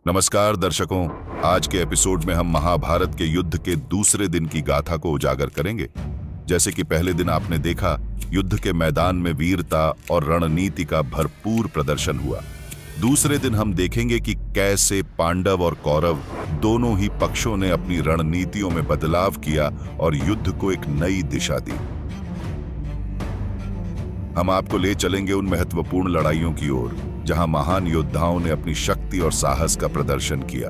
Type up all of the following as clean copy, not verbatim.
नमस्कार दर्शकों। आज के एपिसोड में हम महाभारत के युद्ध के दूसरे दिन की गाथा को उजागर करेंगे। जैसे कि पहले दिन आपने देखा, युद्ध के मैदान में वीरता और रणनीति का भरपूर प्रदर्शन हुआ। दूसरे दिन हम देखेंगे कि कैसे पांडव और कौरव दोनों ही पक्षों ने अपनी रणनीतियों में बदलाव किया और युद्ध को एक नई दिशा दी। हम आपको ले चलेंगे उन महत्वपूर्ण लड़ाइयों की ओर जहां महान योद्धाओं ने अपनी शक्ति और साहस का प्रदर्शन किया।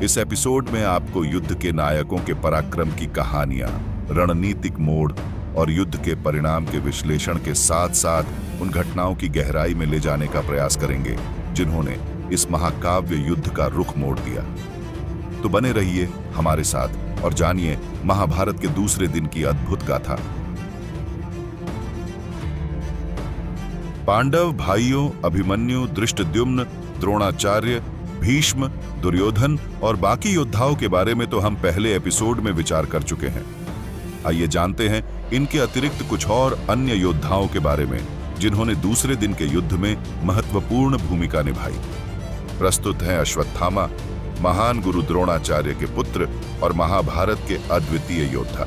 इस एपिसोड में आपको युद्ध के नायकों के पराक्रम की कहानियां, रणनीतिक मोड़ और युद्ध के परिणाम के विश्लेषण के साथ साथ उन घटनाओं की गहराई में ले जाने का प्रयास करेंगे जिन्होंने इस महाकाव्य युद्ध का रुख मोड़ दिया। तो बने रहिए हमारे साथ और जानिए महाभारत के दूसरे दिन की अद्भुत गाथा। पांडव भाइयों अभिमन्यु, धृष्टद्युम्न, द्रोणाचार्य, भीष्म, दुर्योधन और बाकी योद्धाओं के बारे में तो हम पहले एपिसोड में विचार कर चुके हैं। आइए जानते हैं इनके अतिरिक्त कुछ और अन्य योद्धाओं के बारे में जिन्होंने दूसरे दिन के युद्ध में महत्वपूर्ण भूमिका निभाई। प्रस्तुत हैं अश्वत्थामा, महान गुरु द्रोणाचार्य के पुत्र और महाभारत के अद्वितीय योद्धा।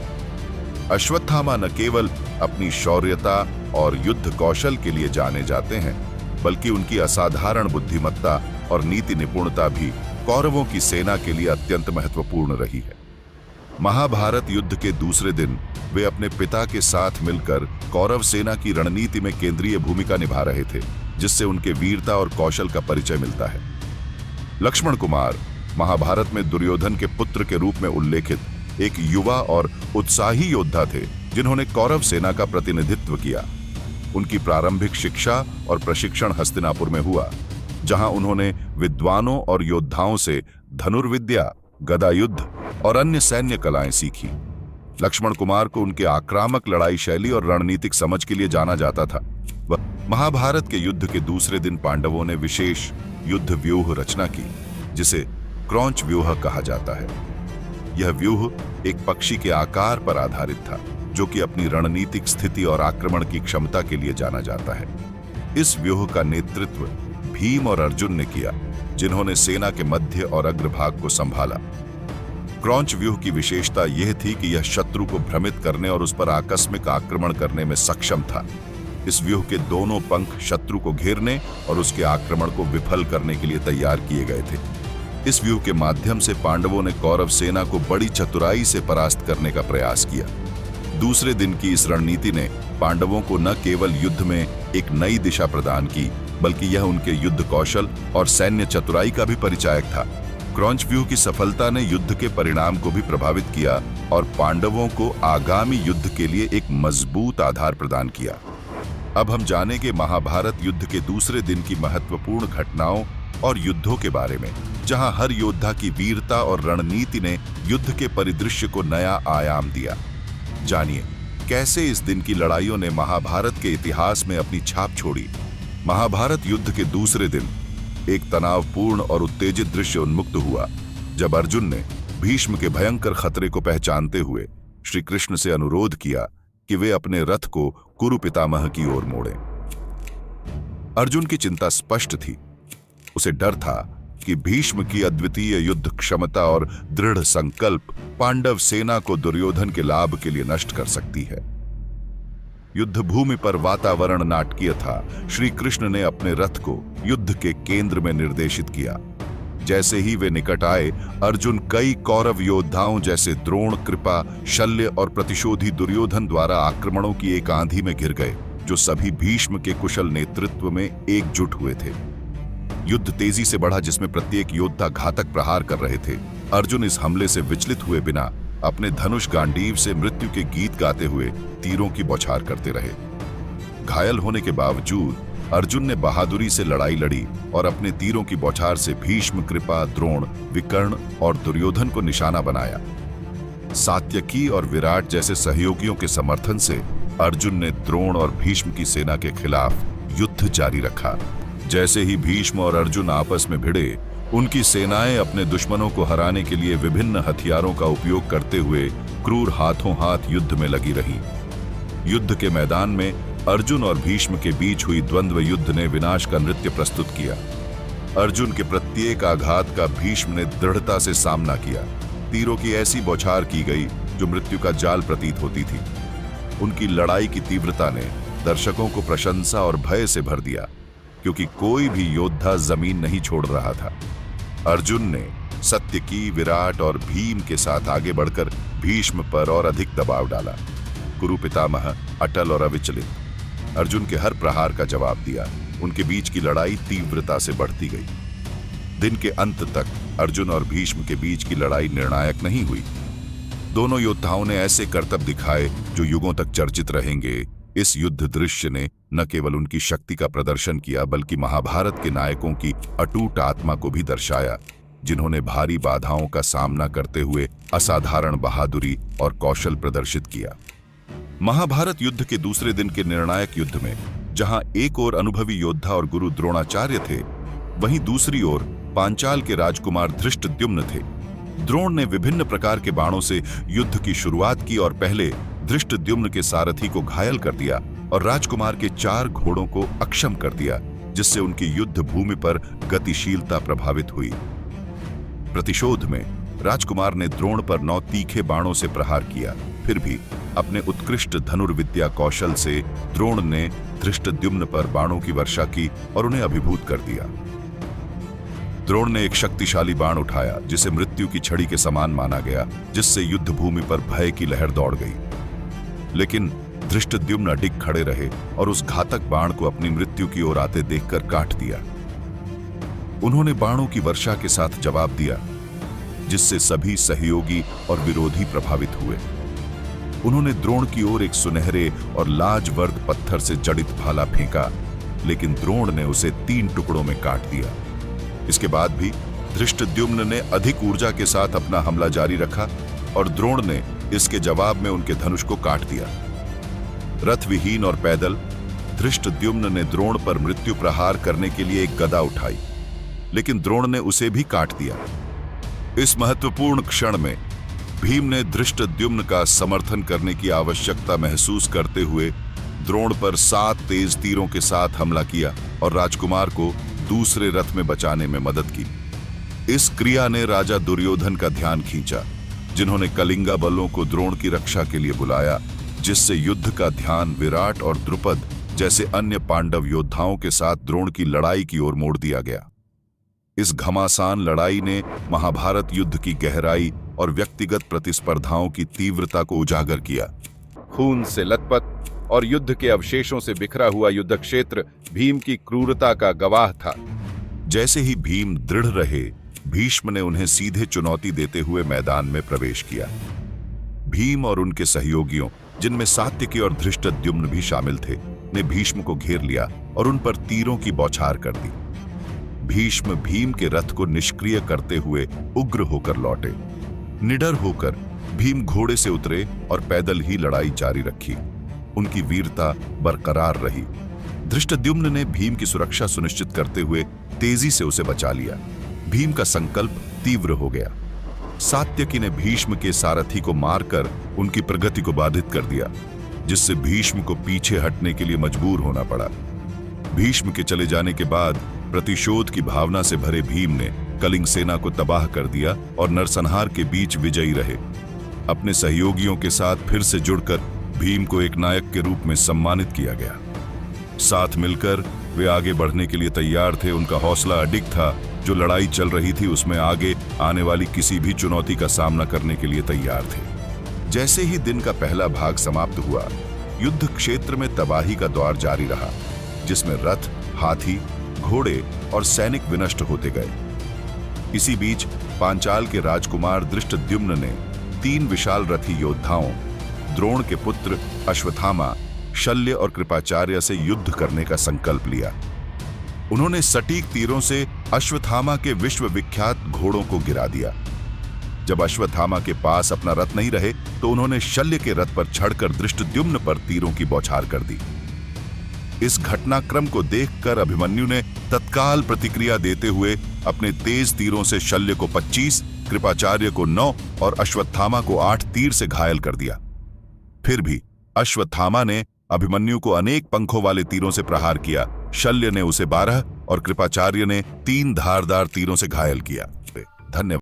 अश्वत्थामा न केवल अपनी शौर्यता और युद्ध कौशल के लिए जाने जाते हैं, बल्कि उनकी असाधारण बुद्धिमत्ता और नीति निपुणता भी कौरवों की सेना के लिए अत्यंत महत्वपूर्ण रही है। महाभारत युद्ध के दूसरे दिन वे अपने पिता के साथ मिलकर कौरव सेना की रणनीति में केंद्रीय भूमिका निभा रहे थे, जिससे उनके वीरता और कौशल का परिचय मिलता है। लक्ष्मण कुमार महाभारत में दुर्योधन के पुत्र के रूप में उल्लेखित एक युवा और उत्साही योद्धा थे जिन्होंने कौरव सेना का प्रतिनिधित्व किया। उनकी प्रारंभिक शिक्षा और प्रशिक्षण हस्तिनापुर में हुआ, जहां उन्होंने विद्वानों और योद्धाओं से धनुर्विद्या, गदा युद्ध और अन्य सैन्य कलाएं सीखी। लक्ष्मण कुमार को उनके आक्रामक लड़ाई शैली और रणनीतिक समझ के लिए जाना जाता था। महाभारत के युद्ध के दूसरे दिन पांडवों ने विशेष युद्ध व्यूह रचना की, जिसे क्रौंच व्यूह कहा जाता है। यह व्यूह एक पक्षी के आकार पर आधारित था, जो कि अपनी रणनीतिक स्थिति और आक्रमण की क्षमता के लिए जाना जाता है। इस व्यूह का नेतृत्व भीम और अर्जुन ने किया, जिन्होंने सेना के मध्य और अग्रभाग को संभाला। क्रौंच व्यूह की विशेषता यह थी कि यह शत्रु को भ्रमित करने और उस पर आकस्मिक आक्रमण करने में सक्षम था। इस व्यूह के दोनों पंख शत्रु को घेरने और उसके आक्रमण को विफल करने के लिए तैयार किए गए थे। इस व्यूह के माध्यम से पांडवों ने कौरव सेना को बड़ी चतुराई से परास्त करने का प्रयास किया। दूसरे दिन की इस रणनीति ने पांडवों को न केवल युद्ध में एक नई दिशा प्रदान की, बल्कि यह उनके युद्ध कौशल और सैन्य चतुराई का भी परिचायक था। क्रौंच व्यूह की सफलता ने युद्ध के परिणाम को भी प्रभावित किया और पांडवों को आगामी युद्ध के लिए एक मजबूत आधार प्रदान किया। अब हम जानेंगे महाभारत युद्ध के दूसरे दिन की महत्वपूर्ण घटनाओं और युद्धों के बारे में, जहां हर योद्धा की वीरता और रणनीति ने युद्ध के परिदृश्य को नया आयाम दिया। जानिए कैसे इस दिन की लड़ाइयों ने महाभारत के इतिहास में अपनी छाप छोड़ी। महाभारत युद्ध के दूसरे दिन एक तनावपूर्ण और उत्तेजित दृश्य उन्मुक्त हुआ, जब अर्जुन ने भीष्म के भयंकर खतरे को पहचानते हुए श्री कृष्ण से अनुरोध किया कि वे अपने रथ को कुरु पितामह की ओर मोड़ें। अर्जुन की चिंता स्पष्ट थी। उसे डर था कि भीष्म की अद्वितीय युद्ध क्षमता और दृढ़ संकल्प पांडव सेना को दुर्योधन के लाभ के लिए नष्ट कर सकती है। युद्ध भूमि पर वातावरण नाटकीय था। श्री कृष्ण ने अपने रथ को युद्ध के केंद्र में निर्देशित किया। जैसे ही वे निकट आए, अर्जुन कई कौरव योद्धाओं जैसे द्रोण, कृपा, शल्य और प्रतिशोधी दुर्योधन द्वारा आक्रमणों की एक आंधी में घिर गए, जो सभी भीष्म के कुशल नेतृत्व में एकजुट हुए थे। युद्ध तेजी से बढ़ा, जिसमें प्रत्येक योद्धा घातक प्रहार कर रहे थे। अर्जुन इस हमले से विचलित हुए बिना अपने धनुष गांडीव से मृत्यु के गीत गाते हुए तीरों की बौछार करते रहे। घायल होने के बावजूद अर्जुन ने बहादुरी से लड़ाई लड़ी और अपने तीरों की बौछार से भीष्म, कृपा, द्रोण, विकर्ण और दुर्योधन को निशाना बनाया। सात्यकी और विराट जैसे सहयोगियों के समर्थन से अर्जुन ने द्रोण और भीष्म की सेना के खिलाफ युद्ध जारी रखा। जैसे ही भीष्म और अर्जुन आपस में भिड़े, उनकी सेनाएं अपने दुश्मनों को हराने के लिए विभिन्न हथियारों का उपयोग करते हुए क्रूर हाथों हाथ युद्ध में लगी रहीं। युद्ध के मैदान में अर्जुन और भीष्म के बीच हुई द्वंद्व युद्ध ने विनाश का नृत्य प्रस्तुत किया। अर्जुन के प्रत्येक आघात का भीष्म ने दृढ़ता से सामना किया। तीरों की ऐसी बौछार की गई जो मृत्यु का जाल प्रतीत होती थी। उनकी लड़ाई की तीव्रता ने दर्शकों को प्रशंसा और भय से भर दिया, क्योंकि कोई भी योद्धा जमीन नहीं छोड़ रहा था। अर्जुन ने सत्यकी, विराट और भीम के साथ आगे बढ़कर भीष्म पर और अधिक दबाव डाला। कुरु पितामह अटल और अविचलित अर्जुन के हर प्रहार का जवाब दिया। उनके बीच की लड़ाई तीव्रता से बढ़ती गई। दिन के अंत तक अर्जुन और भीष्म के बीच की लड़ाई निर्णायक नहीं हुई। दोनों योद्धाओं ने ऐसे करतब दिखाए जो युगों तक चर्चित रहेंगे। इस युद्ध दृश्य ने न केवल उनकी शक्ति का प्रदर्शन किया, बल्कि महाभारत के नायकों की अटूट आत्मा को भी दर्शाया, जिन्होंने भारी बाधाओं का सामना करते हुए असाधारण बहादुरी और कौशल प्रदर्शित किया। महाभारत युद्ध के दूसरे दिन के निर्णायक युद्ध में जहां एक ओर अनुभवी योद्धा और गुरु द्रोणाचार्य थे, वहीं दूसरी ओर पांचाल के राजकुमार धृष्टद्युम्न थे। द्रोण ने विभिन्न प्रकार के बाणों से युद्ध की शुरुआत की और पहले धृष्टद्युम्न के सारथी को घायल कर दिया और राजकुमार के 4 घोड़ों को अक्षम कर दिया, जिससे उनकी युद्ध भूमि पर गतिशीलता प्रभावित हुई। प्रतिशोध में राजकुमार ने द्रोण पर 9 तीखे बाणों से प्रहार किया। फिर भी अपने उत्कृष्ट धनुर्विद्या कौशल से द्रोण ने धृष्टद्युम्न पर बाणों की वर्षा की और उन्हें अभिभूत कर दिया। द्रोण ने एक शक्तिशाली बाण उठाया, जिसे मृत्यु की छड़ी के समान माना गया, जिससे युद्ध भूमि पर भय की लहर दौड़ गई। लेकिन धृष्टद्युम्न अडिग खड़े रहे और उस घातक बाण को अपनी मृत्यु की ओर आते देखकर काट दिया। उन्होंने बाणों की वर्षा के साथ जवाब दिया, जिससे सभी सहयोगी और विरोधी प्रभावित हुए। उन्होंने द्रोण की ओर एक सुनहरे और लाजवर्द पत्थर से जड़ित भाला फेंका, लेकिन द्रोण ने उसे 3 टुकड़ों में काट दिया। इसके बाद भी धृष्टद्युम्न ने अधिक ऊर्जा के साथ अपना हमला जारी रखा और द्रोण ने इसके जवाब में उनके धनुष को काट दिया। रथविहीन और पैदल धृष्टद्युम्न ने द्रोण पर मृत्यु प्रहार करने के लिए एक गदा उठाई, लेकिन द्रोण ने उसे भी काट दिया। इस महत्वपूर्ण क्षण में भीम ने धृष्टद्युम्न का समर्थन करने की आवश्यकता महसूस करते हुए द्रोण पर 7 तेज तीरों के साथ हमला किया और राजकुमार को दूसरे रथ में बचाने में मदद की। इस क्रिया ने राजा दुर्योधन का ध्यान खींचा, जिन्होंने कलिंगा बलों को द्रोण की रक्षा के लिए बुलाया, जिससे युद्ध का ध्यान विराट और द्रुपद जैसे अन्य पांडव योद्धाओं के साथ द्रोण की लड़ाई की ओर मोड़ दिया गया। इस घमासान लड़ाई ने महाभारत युद्ध की गहराई और व्यक्तिगत प्रतिस्पर्धाओं की तीव्रता को उजागर किया। खून से लथपथ और युद्ध के अवशेषों से बिखरा हुआ युद्ध क्षेत्र भीम की क्रूरता का गवाह था। जैसे ही भीम दृढ़ रहे, भीष्म ने उन्हें सीधे चुनौती देते हुए मैदान में प्रवेश किया। भीम और उनके सहयोगियों, जिनमें सात्यकी और धृष्टद्युम्न भी शामिल थे, ने भीष्म को घेर लिया और उन पर तीरों की बौछार कर दी। भीष्म भीम के रथ को निष्क्रिय करते हुए उग्र होकर लौटे। निडर होकर भीम घोड़े से उतरे और पैदल ही लड़ाई जारी रखी। उनकी वीरता बरकरार रही। धृष्टद्युम्न ने भीम की सुरक्षा सुनिश्चित करते हुए तेजी से उसे बचा लिया। भीम का संकल्प तीव्र हो गया। सात्यकी ने भीष्म के सारथी को मारकर उनकी प्रगति को बाधित कर दिया, जिससे भीष्म को पीछे हटने के लिए मजबूर होना पड़ा। भीष्म के चले जाने के बाद प्रतिशोध की भावना से भरे भीम ने कलिंग सेना को तबाह कर दिया और नरसंहार के बीच विजयी रहे। अपने सहयोगियों के साथ फिर से जुड़कर भीम को एक नायक के रूप में सम्मानित किया गया। साथ मिलकर वे आगे बढ़ने के लिए तैयार थे। उनका हौसला अडिग था। जो लड़ाई चल रही थी उसमें आगे आने वाली किसी भी चुनौती का सामना करने के लिए तैयार थे। जैसे ही दिन का पहला भाग समाप्त हुआ, युद्ध क्षेत्र में तबाही का दौर जारी रहा, जिसमें रथ, हाथी, घोड़े और सैनिक विनष्ट होते गए। इसी बीच पांचाल के राजकुमार धृष्टद्युम्न ने 3 विशाल रथी योद्धाओं द्रोण के पुत्र अश्वत्थामा, शल्य और कृपाचार्य से युद्ध करने का संकल्प लिया। उन्होंने सटीक तीरों से अश्वत्थामा के विश्वविख्यात घोड़ों को गिरा दिया। जब अश्वत्थामा के पास अपना रथ नहीं रहे तो उन्होंने शल्य के रथ पर चढ़कर धृष्टद्युम्न पर तीरों की बौछार कर दी। इस घटनाक्रम को देखकर अभिमन्यु ने तत्काल प्रतिक्रिया देते हुए अपने तेज तीरों से शल्य को 25, कृपाचार्य को 9 और अश्वत्थामा को 8 तीर से घायल कर दिया। फिर भी अश्वत्थामा ने अभिमन्यु को अनेक पंखों वाले तीरों से प्रहार किया। शल्य ने उसे 12 और कृपाचार्य ने 3 धारदार तीरों से घायल किया। धन्यवाद।